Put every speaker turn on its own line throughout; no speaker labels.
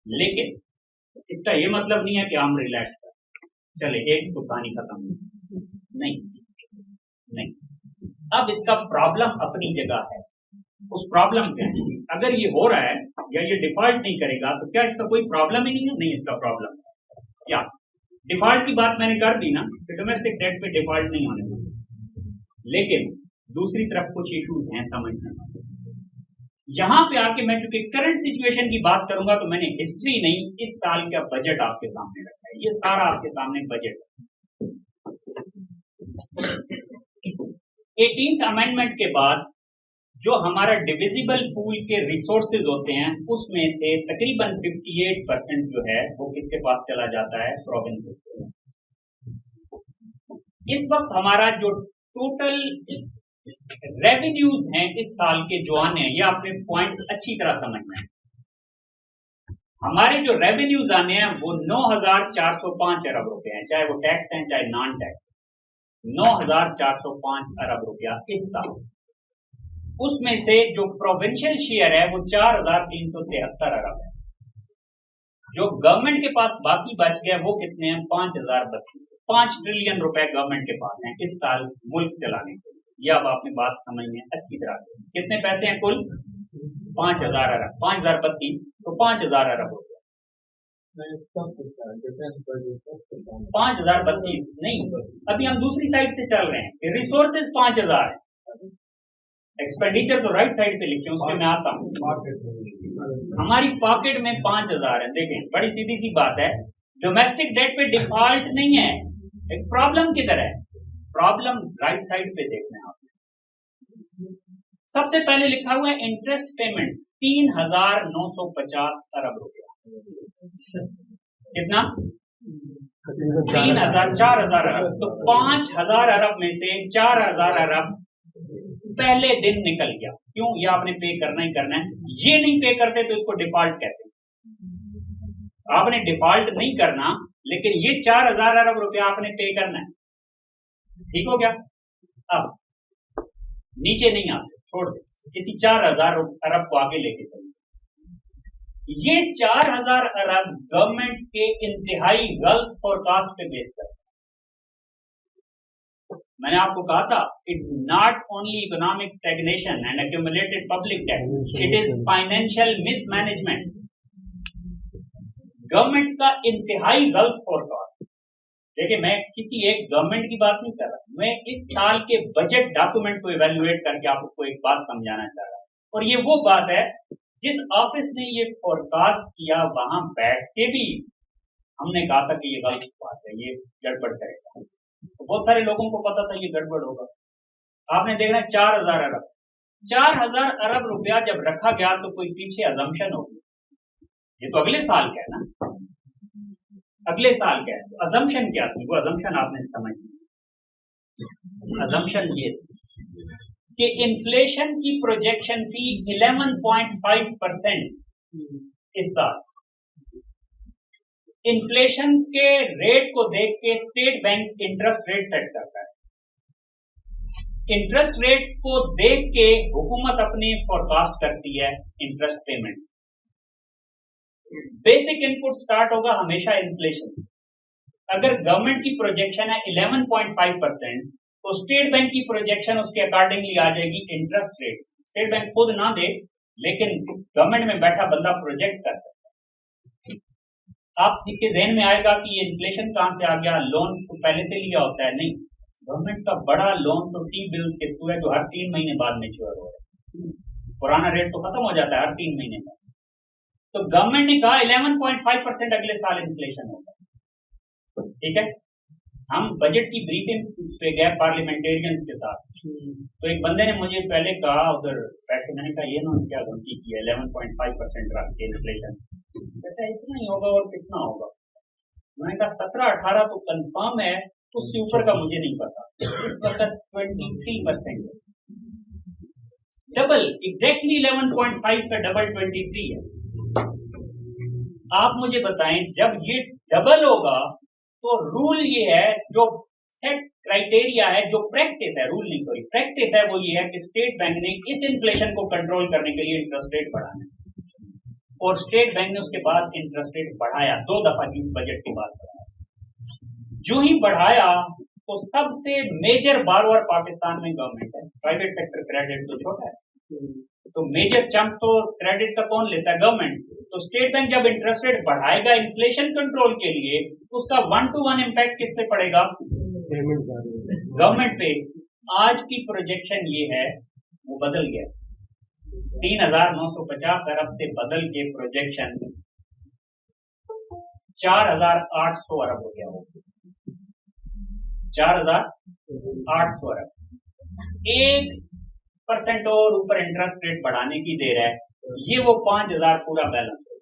लेकिन इसका ये मतलब नहीं है कि हम रिलैक्स कर चले, एक तो कहानी खत्म नहीं नहीं। अब इसका प्रॉब्लम अपनी जगह है। उस प्रॉब्लम क्या है? अगर ये हो रहा है या ये डिफॉल्ट नहीं करेगा तो क्या इसका कोई प्रॉब्लम ही नहीं है? नहीं, इसका प्रॉब्लम है। क्या डिफॉल्ट की बात मैंने कर दी ना कि डोमेस्टिक डेट पे डिफॉल्ट नहीं होने वाला, लेकिन दूसरी तरफ कुछ इश्यूज हैं समझना। यहां पे आके मैं चूंकि करंट सिचुएशन की बात करूंगा तो मैंने हिस्ट्री नहीं, इस साल का बजट आपके सामने रखा है। ये सारा आपके सामने बजट है। 18th अमेंडमेंट के बाद जो हमारा डिविजिबल पूल के रिसोर्सेज होते हैं उसमें से तकरीबन 58% जो है वो किसके पास चला जाता है? प्रोविंस को। इस वक्त हमारा जो टोटल रेवेन्यूज हैं इस साल के जो आने हैं, ये आपने पॉइंट अच्छी तरह समझना है। हमारे जो रेवेन्यूज आने हैं वो 9,405 अरब रुपए हैं, चाहे वो टैक्स हैं चाहे नॉन टैक्स। 9,405 अरब रुपया इस साल। उसमें से जो प्रोविंशियल शेयर है वो 4,373 अरब है। जो गवर्नमेंट के पास बाकी बच गया वो कितने हैं? 5,032। 5 ट्रिलियन रुपए गवर्नमेंट के पास हैं इस साल मुल्क चलाने के लिए। ये अब आपने बात समझनी है अच्छी तरह से। कितने पैसे हैं कुल? 5,000 अरब। 5,032 तो 5,000 अरब रुपया। 5,032 नहीं, अभी हम दूसरी साइड से चल रहे हैं। रिसोर्सेज 5,000 है, एक्सपेंडिचर तो राइट साइड पे लिखे, उसमें मैं आता हूं। हमारी पॉकेट में 5,000 है। देखें, बड़ी सीधी सी बात है, डोमेस्टिक डेट पे डिफॉल्ट नहीं है। एक प्रॉब्लम किधर है? प्रॉब्लम राइट साइड पे देखना है आपने। सबसे पहले लिखा हुआ है इंटरेस्ट पेमेंट्स 3,950 अरब रुपया। कितना? 3,000, 4,000 अरब। तो 5,000 अरब में से 4,000 अरब पहले दिन निकल गया। क्यों? ये आपने पे करना ही करना है। ये नहीं पे करते तो इसको डिफॉल्ट कहते हैं। आपने डिफॉल्ट नहीं करना, लेकिन ये 4,000 अरब रुपया आपने पे करना है। ठीक हो गया? अब नीचे नहीं आते, छोड़ दे, इसी 4,000 अरब को आगे लेके चलिए। ये 4,000 अरब गवर्नमेंट के इंतहाई गलत फोरकास्ट पे बेस करते हैं। मैंने आपको कहा था, it's not only economic stagnation and accumulated public debt, it is financial mismanagement. Government का इंतहाई गलत फोरकास्ट। देखिए, मैं किसी एक गवर्नमेंट की बात नहीं कर रहा, मैं इस साल के बजट डॉक्यूमेंट को इवेल्युएट करके आपको एक बात समझाना चाह रहा हूं। और ये वो बात है जिस ऑफिस ने ये फोरकास्ट किया वहां बैठ के भी हमने कहा था कि ये गलत बात है, ये गड़बड़ करेगा। तो बहुत सारे लोगों को पता था ये गड़बड़ होगा। आपने देखना 4,000 अरब, 4,000 अरब रुपया जब रखा गया तो कोई पीछे अजम्पशन होगी। ये तो अगले साल का है ना, अगले साल का है। तो अजम्पशन क्या थी? वो अजम्पशन आपने समझ ली। अजम्पशन ये थी कि इन्फ्लेशन की प्रोजेक्शन थी 11.5% इस साल। इन्फ्लेशन के रेट को देख के state bank interest rate set करता है। इंटरेस्ट रेट को देख के हुकूमत अपनी फोरकास्ट करती है interest payment. Basic input start होगा हमेशा इन्फ्लेशन। अगर गवर्नमेंट की प्रोजेक्शन है 11.5%, तो स्टेट बैंक की प्रोजेक्शन उसके अकॉर्डिंगली आ जाएगी इंटरेस्ट रेट। स्टेट बैंक खुद ना दे, लेकिन गवर्नमेंट में बैठा बंदा प्रोजेक्ट करता है। आपके जहन में आएगा कि ये इन्फ्लेशन कहां से आ गया, लोन तो पहले से लिया होता है। नहीं, गवर्नमेंट का बड़ा लोन तो टी बिल्स के थ्रू है, जो हर 3 महीने बाद मैच्योर हो रहा है। पुराना रेट तो खत्म हो जाता है हर 3 महीने में। तो गवर्नमेंट ने कहा 11.5% अगले साल इन्फ्लेशन होगा। ठीक है, हम बजट की ब्रीफिंग पे गए पार्लियामेंटेरियंस के साथ, तो एक बंदे ने मुझे पहले कहा उधर बैठ के, मैंने कहा ये ना क्या गलती की है 11.5% रख के इन्फ्लेशन, कहता है इतना ही होगा और कितना होगा। मैंने कहा 17-18 तो कंफर्म है, उससे ऊपर का मुझे नहीं पता। इस वक्त 23% है, डबल, एग्जैक्टली 11.5 का डबल 23 है। आप मुझे बताएं, जब ये डबल होगा तो रूल ये है, जो सेट क्राइटेरिया है, जो प्रैक्टिस है, रूल नहीं सॉरी प्रैक्टिस है, वो ये है कि स्टेट बैंक ने इस इन्फ्लेशन को कंट्रोल करने के लिए इंटरेस्ट रेट बढ़ाना है। और स्टेट बैंक ने उसके बाद इंटरेस्ट रेट बढ़ाया, 2 दफा की बजट के बाद बढ़ाया। जो ही बढ़ाया तो सबसे मेजर बारोअर पाकिस्तान में गवर्नमेंट है, प्राइवेट सेक्टर क्रेडिट तो छोटा है, तो मेजर चंक तो क्रेडिट का कौन लेता है? गवर्नमेंट। तो स्टेट बैंक जब इंटरेस्ट रेट बढ़ाएगा इन्फ्लेशन कंट्रोल के लिए, उसका 1-to-1 इम्पैक्ट किस पे पड़ेगा? गवर्नमेंट पे। आज की प्रोजेक्शन ये है, वो बदल गया, 3,950 अरब से बदल के प्रोजेक्शन 4,800 अरब हो गया, वो 4,800 अरब। 1% और ऊपर इंटरेस्ट रेट बढ़ाने की देर है, ये वो 5,000 पूरा बैलेंस हो।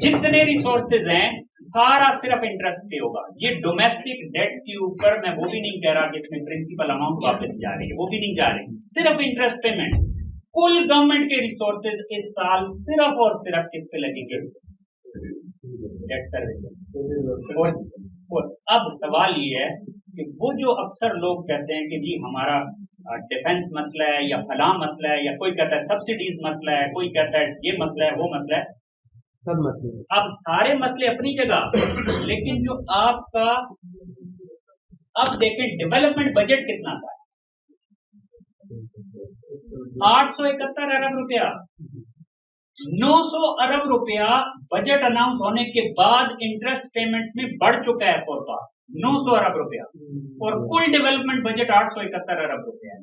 जितने रिसोर्सेज हैं सारा सिर्फ इंटरेस्ट पे होगा। ये डोमेस्टिक डेट के ऊपर मैं वो भी नहीं कह रहा कि इसमें प्रिंसिपल अमाउंट वापस जा रही है, वो भी नहीं जा रही, सिर्फ इंटरेस्ट पेमेंट। कुल गवर्नमेंट के रिसोर्सेज इस साल सिर्फ और सिर्फ किस पे लगेंगे? Debt service. और अब सवाल ये है कि वो जो अक्सर लोग कहते हैं कि जी हमारा डिफेंस मसला है या फलां मसला है, या कोई कहता है सब्सिडीज मसला है, कोई कहता है ये मसला है वो मसला है, सब मसले। अब सारे मसले अपनी जगह, लेकिन जो आपका अब देखें डेवलपमेंट बजट कितना सा है, 871 अरब रुपया, 900 अरब रुपया बजट अनाउंस होने के बाद इंटरेस्ट पेमेंट्स में बढ़ चुका है फोरकास्ट 900 अरब रुपया, और कुल डेवलपमेंट बजट 871 अरब रुपया है।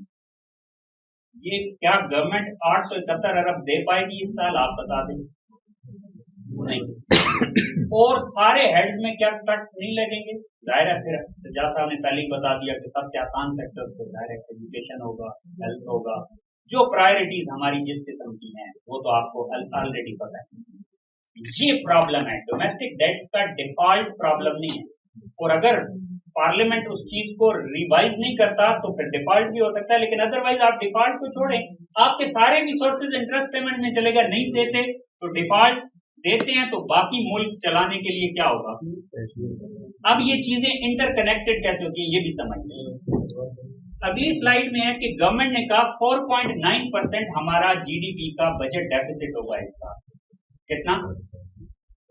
ये क्या गवर्नमेंट 871 अरब दे पाएगी इस साल? आप बता दें। नहीं। और सारे हेड में क्या कट नहीं लगेंगे? जाहिर है, फिर सज्जाद साहब ने पहले ही बता दिया कि सबसे आसान सेक्टर तो डायरेक्ट एजुकेशन होगा, हेल्थ होगा, जो प्रायोरिटीज हमारी जिस किस्म की हैं वो तो आपको ऑलरेडी पता है। ये प्रॉब्लम है, डोमेस्टिक डेट का डिफॉल्ट प्रॉब्लम नहीं है, और अगर पार्लियामेंट उस चीज को रिवाइज नहीं करता तो फिर डिफॉल्ट भी हो सकता है, लेकिन अदरवाइज आप डिफॉल्ट को छोड़ें, आपके सारे रिसोर्सेज इंटरेस्ट पेमेंट में चलेगा। नहीं देते तो डिफॉल्ट, देते हैं तो बाकी मुल्क चलाने के लिए क्या होगा? अब ये चीजें इंटरकनेक्टेड कैसे होती है ये भी समझिए। अगली स्लाइड में है कि गवर्नमेंट ने कहा 4.9% हमारा जीडीपी का बजट डेफिसिट होगा इसका। कितना?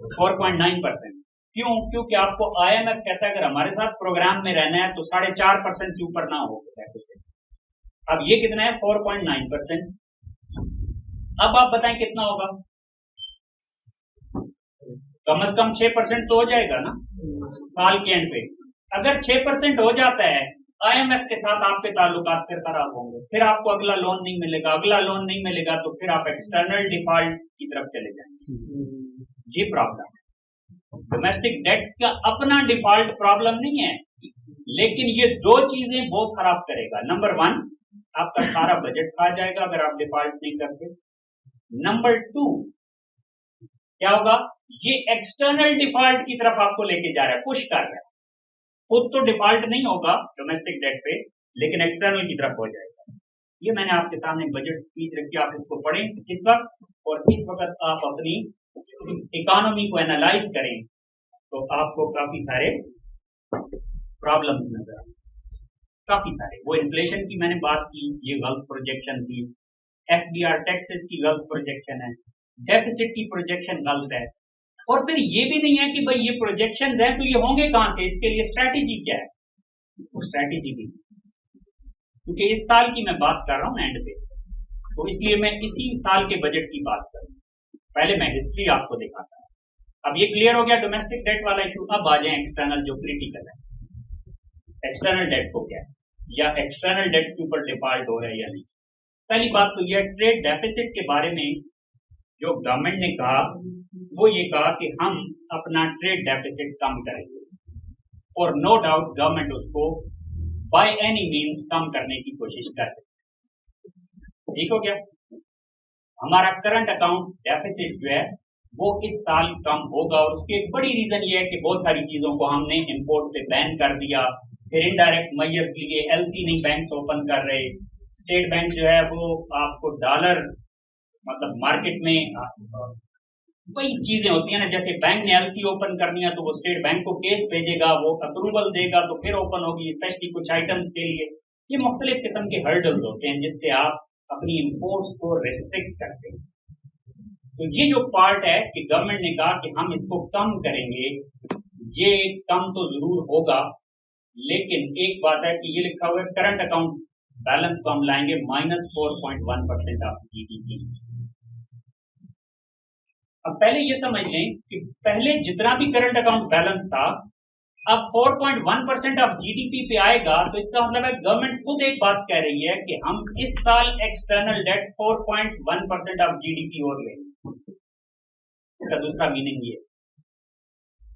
4.9%। क्यों? क्योंकि आपको IMF कहता है अगर हमारे साथ प्रोग्राम में रहना है तो 4.5% से ऊपर ना हो डेफिसिट। अब ये कितना है? 4.9%। अब आप बताएं कितना होगा? कम से कम 6% तो हो जाएगा ना साल के एंड पे। अगर 6% हो जाता है, IMF के साथ आपके ताल्लुकात फिर खराब होंगे, फिर आपको अगला लोन नहीं मिलेगा, अगला लोन नहीं मिलेगा तो फिर आप एक्सटर्नल डिफॉल्ट की तरफ चले जाएंगे। ये प्रॉब्लम है। डोमेस्टिक डेट का अपना डिफॉल्ट प्रॉब्लम नहीं है, लेकिन ये दो चीजें बहुत खराब करेगा। नंबर 1, आपका सारा बजट खा जाएगा अगर आप डिफॉल्ट नहीं करते। नंबर 2, क्या होगा? ये एक्सटर्नल डिफॉल्ट की तरफ आपको लेके जा रहा है, पुश कर रहा है। खुद तो डिफॉल्ट नहीं होगा डोमेस्टिक डेट पे, लेकिन एक्सटर्नल की तरफ हो जाएगा। ये मैंने आपके सामने बजट स्पीच रखी, आप इसको पढ़ें इस वक्त, और इस वक्त आप अपनी इकोनॉमी को एनालाइज करें तो आपको काफी सारे प्रॉब्लम्स नजर आए, काफी सारे। वो इन्फ्लेशन की मैंने बात की, ये गलत प्रोजेक्शन थी। FDR टैक्सेस की गलत प्रोजेक्शन है, डेफिसिट की प्रोजेक्शन गलत है, और फिर ये भी नहीं है कि भाई ये प्रोजेक्शन है तो ये होंगे कहां से, इसके लिए स्ट्रैटेजी क्या है? वो स्ट्रैटेजी भी, क्योंकि इस साल की मैं बात कर रहा हूं एंड पे, तो इसलिए मैं इसी साल के बजट की बात करूं। पहले मैं हिस्ट्री आपको दिखाता हूं। अब ये क्लियर हो गया डोमेस्टिक डेट वाला इशू। अब आ जाए एक्सटर्नल जो क्रिटिकल है। एक्सटर्नल डेट को क्या है, या एक्सटर्नल डेट के ऊपर डिफॉल्ट हो रहा है या नहीं। पहली बात तो यह ट्रेड डेफिसिट के बारे में जो गवर्नमेंट ने कहा, वो ये कहा कि हम अपना ट्रेड डेफिसिट कम करेंगे, और नो डाउट गवर्नमेंट उसको बाय एनी मीन्स कम करने की कोशिश कर रही है। ठीक हो गया? हमारा करंट अकाउंट डेफिसिट जो है वो इस साल कम होगा, और उसकी एक बड़ी रीजन ये है कि बहुत सारी चीजों को हमने इंपोर्ट पे बैन कर दिया, फिर इनडायरेक्ट मेजर के लिए LC नहीं बैंक्स ओपन कर रहे। स्टेट बैंक जो है वो आपको डॉलर मतलब मार्केट में वही चीजें होती है ना, जैसे बैंक ने LC ओपन करनी है तो वो स्टेट बैंक को केस भेजेगा, वो अप्रूवल देगा तो फिर ओपन होगी, स्पेशली कुछ आइटम्स के लिए। ये मुख्तलिफ किस्म के हर्डल्स होते हैं जिससे आप अपनी इंपोर्ट्स को रेस्ट्रिक्ट करते हैं। तो ये जो पार्ट है कि गवर्नमेंट ने कहा कि हम इसको कम करेंगे, ये कम तो जरूर होगा, लेकिन एक बात है कि ये लिखा हुआ है करंट अकाउंट बैलेंस को हम लाएंगे -4.1% ऑफ जीडीपी। अब पहले ये समझ लें कि पहले जितना भी करंट अकाउंट बैलेंस था, अब 4.1% ऑफ जीडीपी पे आएगा, तो इसका मतलब है गवर्नमेंट खुद एक बात कह रही है कि हम इस साल एक्सटर्नल डेट 4.1% ऑफ जीडीपी और लेंगे। इसका दूसरा मीनिंग ये,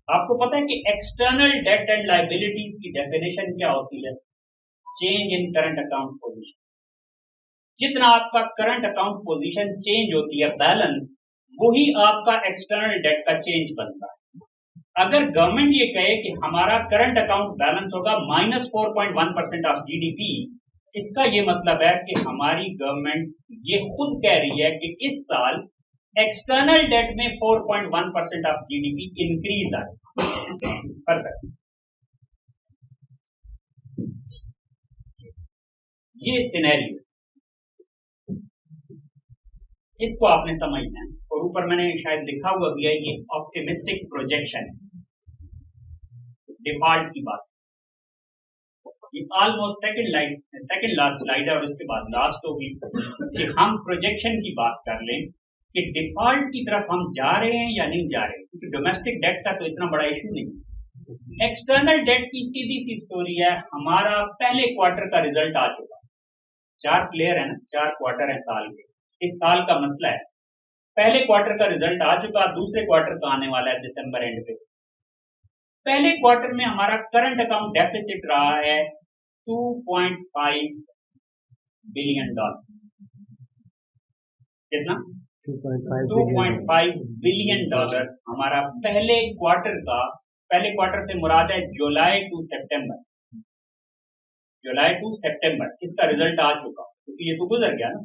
आपको पता है कि एक्सटर्नल डेट एंड लायबिलिटीज की डेफिनेशन क्या होती है? Change in current account position. जितना आपका करंट अकाउंट पोजीशन चेंज होती है बैलेंस, वही आपका एक्सटर्नल डेट का चेंज बनता है। अगर गवर्नमेंट ये कहे कि हमारा करंट अकाउंट बैलेंस होगा -4.1% ऑफ जीडीपी, इसका ये मतलब है कि हमारी गवर्नमेंट ये खुद कह रही है कि इस साल एक्सटर्नल डेट में 4.1% ऑफ जीडीपी इंक्रीज आए। परफेक्ट। ये सिनेरियो, इसको आपने समझना है। और ऊपर मैंने शायद लिखा हुआ भी है, ये ऑप्टिमिस्टिक प्रोजेक्शन है, डिफॉल्ट की बात। ये ऑलमोस्ट सेकंड लास्ट स्लाइड है और उसके बाद लास्ट होगी कि हम प्रोजेक्शन की बात कर लें कि डिफॉल्ट की तरफ हम जा रहे हैं या नहीं जा रहे, क्योंकि डोमेस्टिक डेट का तो इतना बड़ा इशू नहीं। एक्सटर्नल डेट की सीधी सी स्टोरी है, हमारा पहले क्वार्टर का रिजल्ट आ चुका। 4 प्लेयर है ना, 4 क्वार्टर है साल के, इस साल का मसला है पहले क्वार्टर का रिजल्ट आ चुका, दूसरे क्वार्टर का आने वाला है दिसंबर एंड पे। पहले क्वार्टर में हमारा करंट अकाउंट डेफिसिट रहा है $2.5 बिलियन। कितना? $2.5 बिलियन हमारा पहले क्वार्टर से मुराद है जुलाई टू सितंबर। इसका रिजल्ट आ चुका, क्योंकि ये तो गुजर गया ना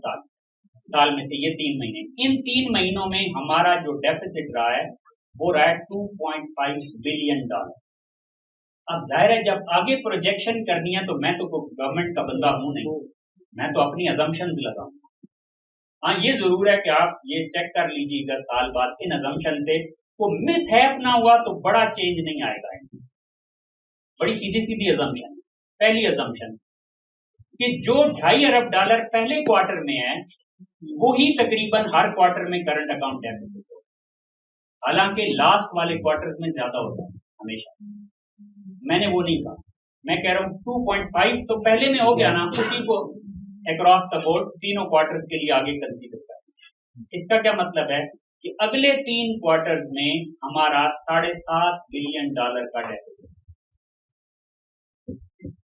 साल में से ये 3 महीने। इन 3 महीनों में हमारा जो डेफिसिट रहा है वो रहा है $2.5 बिलियन। अब जाहिर है जब आगे प्रोजेक्शन करनी है तो मैं तो गवर्नमेंट का बंदा हूं नहीं, मैं तो अपनी अजम्पशंस लगाऊंगा। हाँ, ये जरूर है कि आप ये चेक कर लीजिएगा साल बाद इन अजम्पशन से वो मिसहैप ना हुआ तो बड़ा चेंज नहीं आएगा। बड़ी सीधी सीधी अजम्पशन। पहली अजम्पशन कि जो $2.5 अरब पहले क्वार्टर में है वो ही तकरीबन हर क्वार्टर में करंट अकाउंट डेफिसिट हो, हालांकि लास्ट वाले क्वार्टर में ज्यादा होता है हमेशा। मैंने वो नहीं कहा, मैं कह रहा हूं 2.5 तो पहले में हो गया ना, उसी को अक्रॉस द बोर्ड तीनों क्वार्टर्स के लिए आगे कंसीडर करें। इसका क्या मतलब है कि अगले 3 क्वार्टर्स में हमारा $7.5 बिलियन का डेफिसिट।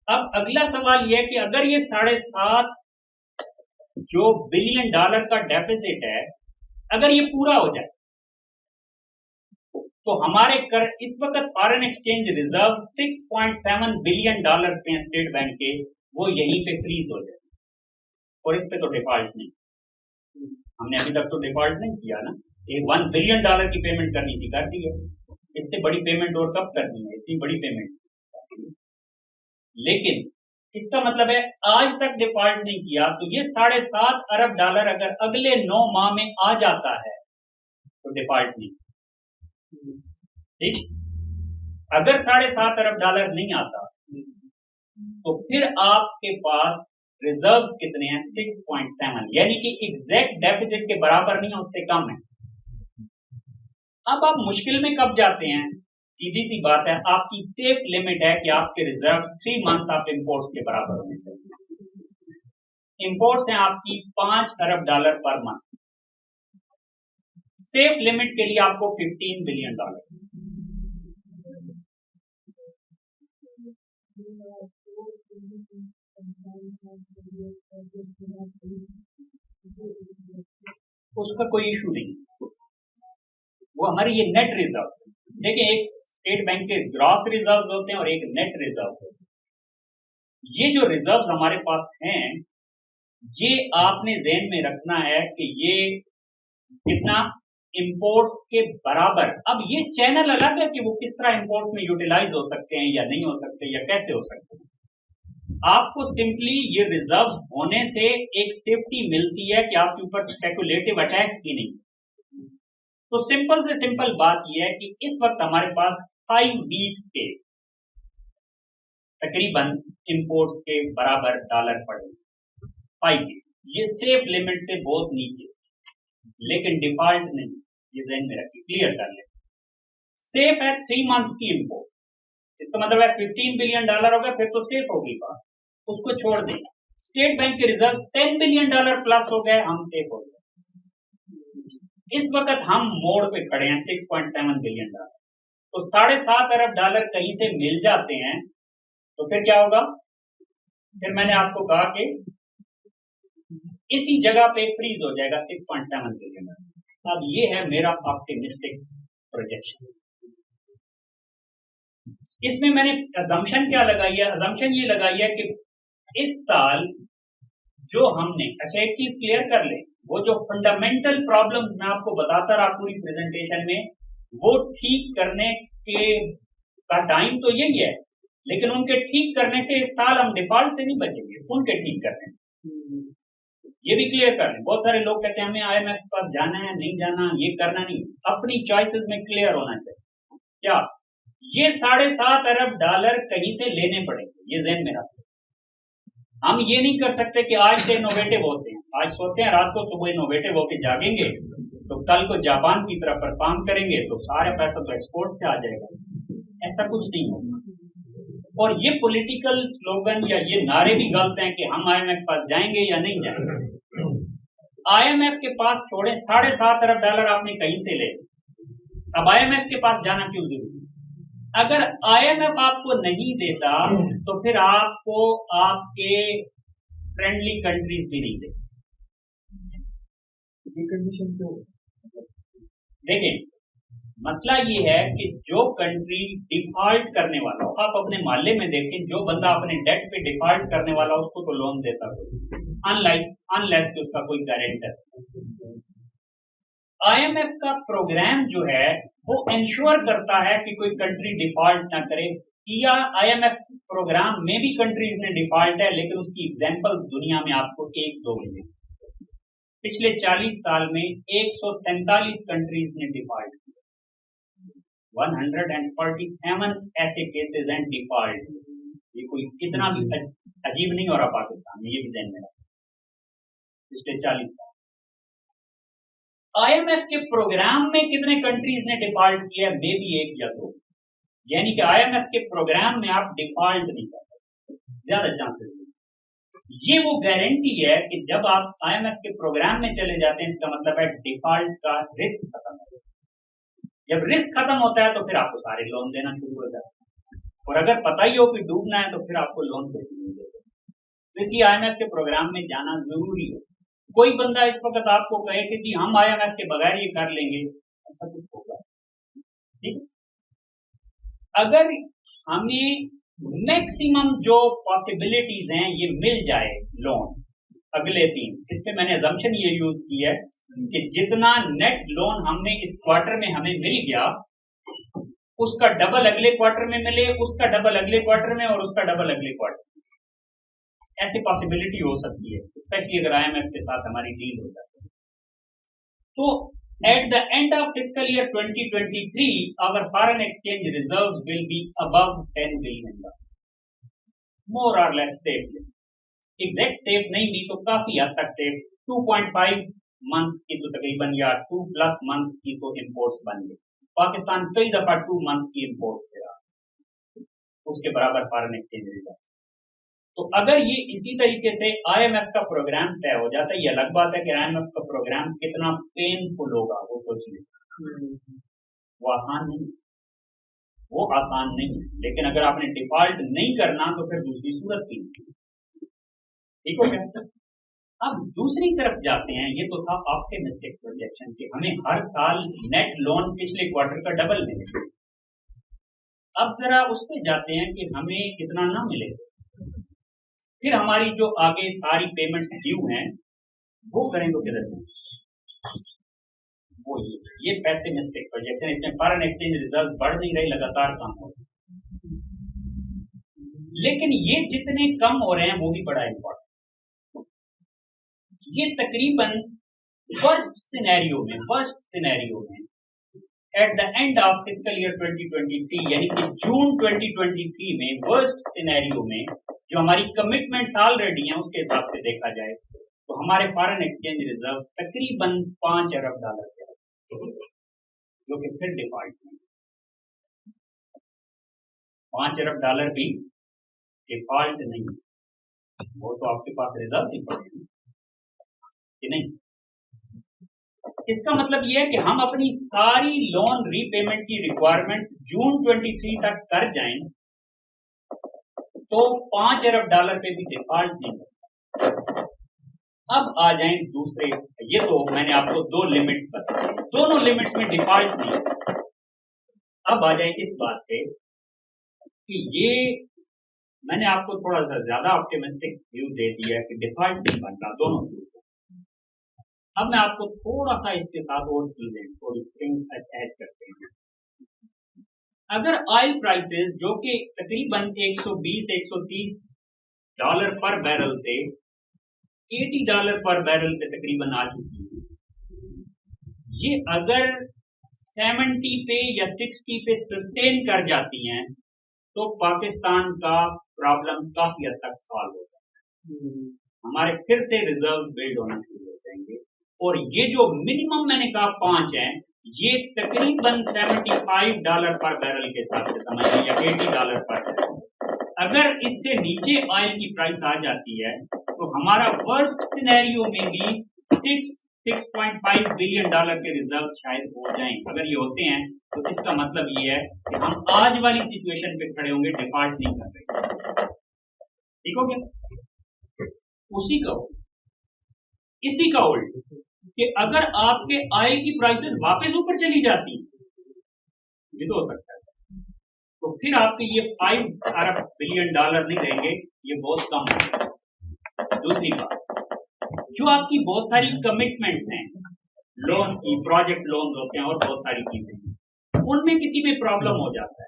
अब अगला सवाल यह है कि अगर ये $7.5 जो बिलियन का डेफिसिट है, अगर ये पूरा हो जाए तो हमारे इस वक्त फॉरेन एक्सचेंज रिजर्व $6.7 बिलियन पे हैं स्टेट बैंक के, वो यहीं पे फ्रीज हो जाए। और इस पे तो डिफॉल्ट नहीं, हमने अभी तक तो डिफॉल्ट नहीं किया ना। एक $1 बिलियन की पेमेंट करनी थी, कर दी है। इससे बड़ी पेमेंट और कब करनी है? इतनी बड़ी पेमेंट। लेकिन इसका मतलब है आज तक डिफॉल्ट नहीं किया, तो ये $7.5 अरब अगर अगले 9 माह में आ जाता है तो डिफॉल्ट नहीं। ठीक, अगर $7.5 अरब नहीं आता तो फिर आपके पास रिजर्व्स कितने हैं? 6.7, यानी कि एग्जैक्ट डेफिसिट के बराबर नहीं है, उससे कम है। अब आप मुश्किल में कब जाते हैं? सीधी सी बात है, आपकी सेफ लिमिट है कि आपके रिजर्व्स 3 मंथ्स ऑफ इंपोर्ट्स के बराबर होने चाहिए। इंपोर्ट्स हैं आपकी $5 अरब पर मंथ। सेफ लिमिट के लिए आपको $15 बिलियन। उसका कोई इशू नहीं, वो हमारी ये नेट रिजर्व। देखिए, एक स्टेट बैंक के ग्रॉस रिजर्व होते हैं और एक नेट रिजर्व होते हैं। ये जो रिजर्व हमारे पास हैं, ये आपने ध्यान में रखना है कि ये कितना इंपोर्ट्स के बराबर। अब ये चैनल अलग है कि वो किस तरह इंपोर्ट्स में यूटिलाइज हो सकते हैं या नहीं हो सकते या कैसे हो सकते हैं। आपको सिंपली ये रिजर्व होने से एक सेफ्टी मिलती है कि आपके ऊपर स्पेकुलेटिव अटैक्स भी नहीं। तो सिंपल से सिंपल बात यह है कि इस वक्त हमारे पास 5 वीक्स के तकरीबन इंपोर्ट्स के बराबर डॉलर पड़े 5 वीक्स, ये सेफ लिमिट से बहुत नीचे, लेकिन डिफॉल्ट नहीं, ये ध्यान में रखिए, क्लियर कर ले। सेफ है 3 मंथ्स की इंपोर्ट, इसका मतलब है $15 बिलियन हो गया, फिर तो सेफ होगी बात, उसको छोड़ दें। स्टेट बैंक के रिजर्व $10 बिलियन प्लस हो गए, हम सेफ हो गए। इस वक्त हम मोड़ पे खड़े हैं $6.7 बिलियन, तो $7.5 अरब कहीं से मिल जाते हैं तो फिर क्या होगा? फिर मैंने आपको कहा कि इसी जगह पे फ्रीज हो जाएगा 6.7 बिलियन। अब ये है मेरा ऑप्टिमिस्टिक प्रोजेक्शन। इसमें मैंने अजम्पशन क्या लगाई है? अजम्पशन ये लगाई है कि इस साल जो हमने, अच्छा एक चीज क्लियर कर ले, वो जो फंडामेंटल प्रॉब्लम्स मैं आपको बताता रहा पूरी प्रेजेंटेशन में, वो ठीक करने के का टाइम तो यही है, लेकिन उनके ठीक करने से इस साल हम डिफॉल्ट से नहीं बचेंगे, उनके ठीक करने से। ये भी क्लियर कर लें। बहुत सारे लोग कहते हैं हमें IMF के पास जाना है, नहीं जाना, ये करना नहीं, अपनी चॉइसेस में क्लियर होना चाहिए। क्या ये $7.5 अरब कहीं से लेने पड़ेंगे, ये ज़हन में रखो। हम ये नहीं कर सकते कि आज से इनोवेटिव होते हैं, आज सोते हैं रात को, सुबह इनोवेटिव होकर जागेंगे तो कल को जापान की तरफ परफॉर्म करेंगे तो सारे पैसा तो एक्सपोर्ट से आ जाएगा। ऐसा कुछ नहीं होगा। और ये पॉलिटिकल स्लोगन या ये नारे भी गलत हैं कि हम IMF के पास जाएंगे या नहीं जाएंगे। IMF के पास छोड़े, $7.5 अरब आपने कहीं से ले, अब IMF के पास जाना क्यों जरूरी? अगर IMF आपको नहीं देता तो फिर आपको आपके फ्रेंडली कंट्रीज भी नहीं देते। कंडीशन क्यों? देखें, मसला ये है कि जो कंट्री डिफॉल्ट करने वाला हो, आप अपने मोहल्ले में देखें, जो बंदा अपने डेट पे डिफॉल्ट करने वाला हो उसको तो लोन देता कोई, अनलेस कि उसका कोई गारंटर। IMF का प्रोग्राम जो है वो इंश्योर करता है कि कोई कंट्री डिफॉल्ट ना करे, या IMF प्रोग्राम में भी कंट्रीज ने डिफॉल्ट है, लेकिन उसकी एग्जांपल दुनिया में आपको 1-2 मिले। पिछले 40 साल में 147 कंट्रीज ने डिफॉल्ट किया, 147 ऐसे केसेस हैं डिफॉल्ट। ये कोई इतना भी अजीब नहीं हो रहा पाकिस्तान में, ये भी ध्यान में रखना। पिछले 40 साल IMF के प्रोग्राम में कितने कंट्रीज ने डिफॉल्ट किया? मे बी 1 या 2, यानी कि IMF के प्रोग्राम में आप डिफॉल्ट नहीं कर सकते, ज्यादा चांसेस नहीं। ये वो गारंटी है कि जब आप IMF के प्रोग्राम में चले जाते हैं, इसका मतलब है डिफॉल्ट का रिस्क खत्म हो जाता है। जब रिस्क खत्म होता है तो फिर आपको सारे लोन देना शुरू हो जाता है, और अगर पता ही हो कि डूबना है तो फिर आपको लोन कोई नहीं देगा। तो इसलिए IMF के प्रोग्राम में जाना जरूरी है। कोई बंदा इस वक्त आपको कहे कि जी हम IMF के बगैर ये कर लेंगे, ऐसा कुछ होगा? ठीक, अगर हमें मैक्सिमम जो पॉसिबिलिटीज हैं ये मिल जाए लोन अगले 3, इस पे मैंने अजम्पशन ये यूज की है कि जितना नेट लोन हमने इस क्वार्टर में हमें मिल गया, उसका डबल अगले क्वार्टर में मिले, उसका डबल अगले क्वार्टर में, और उसका डबल अगले क्वार्टर में। ऐसी पॉसिबिलिटी हो सकती है, स्पेशली अगर IMF के साथ हमारी डील हो जाती है। तो at the end of fiscal year 2023 our foreign exchange reserves will be above $10 billion, more or less safe। Exact safe नहीं भी तो काफी हद तक सेफ। 2.5 मंथ की तो तकरीबन, या 2+ मंथ की तो इंपोर्ट्स बन गए। पाकिस्तान कई दफा 2 मंथ की इंपोर्ट्स दे रहा, उसके बराबर फॉरेन एक्सचेंज रिजर्व। तो अगर ये इसी तरीके से IMF का प्रोग्राम तय हो जाता है, ये अलग बात है कि IMF का प्रोग्राम कितना पेनफुल होगा वो सोचिए, वो आसान नहीं, वो आसान नहीं। लेकिन अगर आपने डिफॉल्ट नहीं करना तो फिर दूसरी सूरत की, ठीक हो गया। अब दूसरी तरफ जाते हैं, ये तो था ऑप्टिमिस्टिक प्रोजेक्शन कि हमें हर साल नेट लोन पिछले क्वार्टर का डबल मिले। अब जरा उस पर जाते हैं कि हमें कितना ना मिले, फिर हमारी जो आगे सारी पेमेंट्स ड्यू हैं वो करें तो किधर जाए? वो ये पेसिमिस्टिक प्रोजेक्शन, इसमें फॉरेन एक्सचेंज रिजर्व बढ़ नहीं रही, लगातार कम हो रही। लेकिन ये जितने कम हो रहे हैं वो भी बड़ा इंपॉर्टेंट। ये तकरीबन वर्स्ट सिनेरियो में at the end of fiscal year 2023 यानी कि जून 2023 में वर्स्ट सिनेरियो में जो हमारी कमिटमेंट्स ऑलरेडी हैं उसके हिसाब से देखा जाए तो हमारे फॉरेन एक्सचेंज रिजर्व तकरीबन $5 अरब के, जो कि फिर डिफॉल्ट में $5 अरब भी डिफॉल्ट नहीं, वो तो आपके पास रिजर्व ही पड़े कि नहीं। इसका मतलब यह है कि हम अपनी सारी लोन रीपेमेंट की रिक्वायरमेंट्स जून 23 तक कर जाएं तो $5 अरब पे भी डिफॉल्ट नहीं। अब आ जाएं दूसरे, ये तो मैंने आपको दो लिमिट्स बताई, दोनों लिमिट्स में डिफॉल्ट नहीं। अब आ जाए इस बात पे कि ये मैंने आपको थोड़ा सा ज्यादा ऑप्टिमिस्टिक व्यू दे दिया है कि डिफॉल्ट नहीं बनता दोनों। अब मैं आपको थोड़ा सा इसके साथ और चीजें थोड़ी थिंग्स अटैच करते हैं। अगर ऑयल प्राइसेस जो कि तकरीबन $120-130 पर बैरल से $80 पर बैरल पे तकरीबन आ चुकी है, ये अगर 70 पे या 60 पे सस्टेन कर जाती हैं तो पाकिस्तान का प्रॉब्लम काफी हद तक सॉल्व हो जाता है। हमारे फिर से रिजर्व बिल्ड होना शुरू हो जाएंगे और ये जो मिनिमम मैंने कहा 5 है, ये तकरीबन $75 पर बैरल के हिसाब से समझिए या $80 पर बैरल। अगर इससे नीचे ऑयल की प्राइस आ जाती है तो हमारा वर्स्ट सिनेरियो में भी $6.5 बिलियन के रिजर्व शायद हो जाएं। अगर ये होते हैं तो इसका मतलब ये है कि हम आज वाली सिचुएशन पे खड़े होंगे, डिफॉल्ट नहीं कर रहे। ठीक हो गया? इसी का उल्ट कि अगर आपके ऑयल की प्राइसेस वापस ऊपर चली जाती, ये तो हो सकता है, तो फिर आपके ये $5 अरब बिलियन नहीं रहेंगे, ये बहुत कम है। दूसरी बात, जो आपकी बहुत सारी कमिटमेंट्स हैं, लोन की, प्रोजेक्ट लोन होते हैं और बहुत सारी चीजें, उनमें किसी में प्रॉब्लम हो जाता है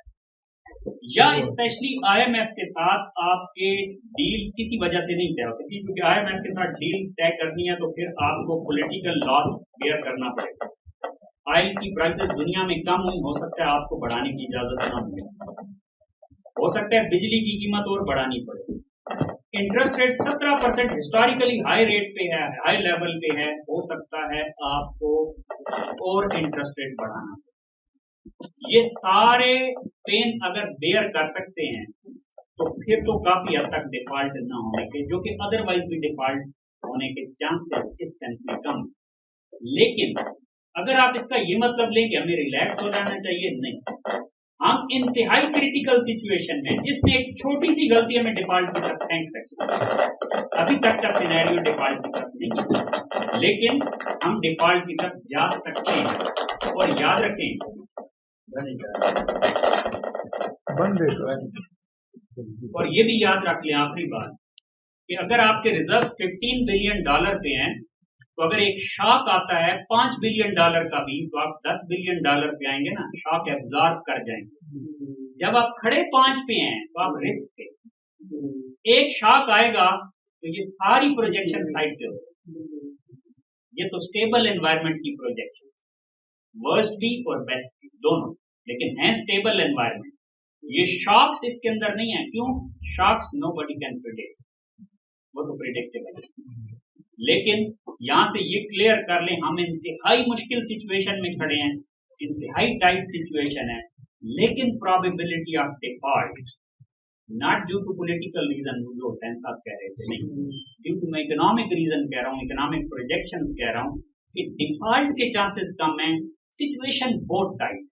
या स्पेशली IMF के साथ आपके डील किसी वजह से नहीं तय हो सकती, क्योंकि IMF के साथ डील तय करनी है तो फिर आपको पॉलिटिकल लॉस बेयर करना पड़ेगा। ऑयल की प्राइसेस दुनिया में कम हुई, हो सकता है आपको बढ़ाने की इजाजत ना मिले, हो सकता है बिजली की कीमत और बढ़ानी पड़े। Interest rate 17% historically high rate पे है, हाई लेवल पे है, हो सकता है आपको और इंटरेस्ट रेट बढ़ाना। ये सारे पेन अगर बेयर कर सकते हैं तो फिर तो काफी हद तक डिफॉल्ट ना होने के, जो कि अदरवाइज भी डिफॉल्ट होने के चांसेस इस सेंस में कम। लेकिन अगर आप इसका ये मतलब लें कि हमें रिलैक्स हो जाना चाहिए, नहीं। हम इंतहाई क्रिटिकल सिचुएशन में जिसमें एक छोटी सी गलती हमें डिफॉल्ट की तरफ फेंक सकती है, अभी तक का सिनेरियो डिफॉल्ट की तरफ नहीं, लेकिन हम डिफॉल्ट की तरफ जा सकते हैं। और याद रखें, और ये भी याद रख लें आखिरी बात कि अगर आपके रिजर्व $15 बिलियन पे हैं तो अगर एक शॉक आता है $5 बिलियन का भी, तो आप $10 बिलियन पे आएंगे ना, शॉक एब्जॉर्ब कर जाएंगे। जब आप खड़े 5 पे हैं तो आप रिस्क पे, एक शॉक आएगा तो ये सारी प्रोजेक्शन साइड पे होगी। ये तो स्टेबल एनवायरनमेंट की प्रोजेक्शन, वर्स्ट भी और बेस्ट भी दोनों, लेकिन है स्टेबल एनवायरनमेंट। ये शॉक्स इसके अंदर नहीं है। क्यों? शॉक्स नोबडी कैन प्रिडिक्ट, वो तो प्रिडिक्टेबल है। लेकिन यहां से ये क्लियर कर लें, हम इंतहाई मुश्किल सिचुएशन में खड़े हैं, इंतहाई टाइट सिचुएशन है, लेकिन probability of default not due to political reason, जो हुसैन साहब कह रहे थे, नहीं, ड्यू टू मैं इकोनॉमिक रीजन कह रहा हूँ, इकोनॉमिक प्रोजेक्शंस कह रहा हूँ कि डिफॉल्ट के चांसेस कम है, सिचुएशन बहुत टाइट है।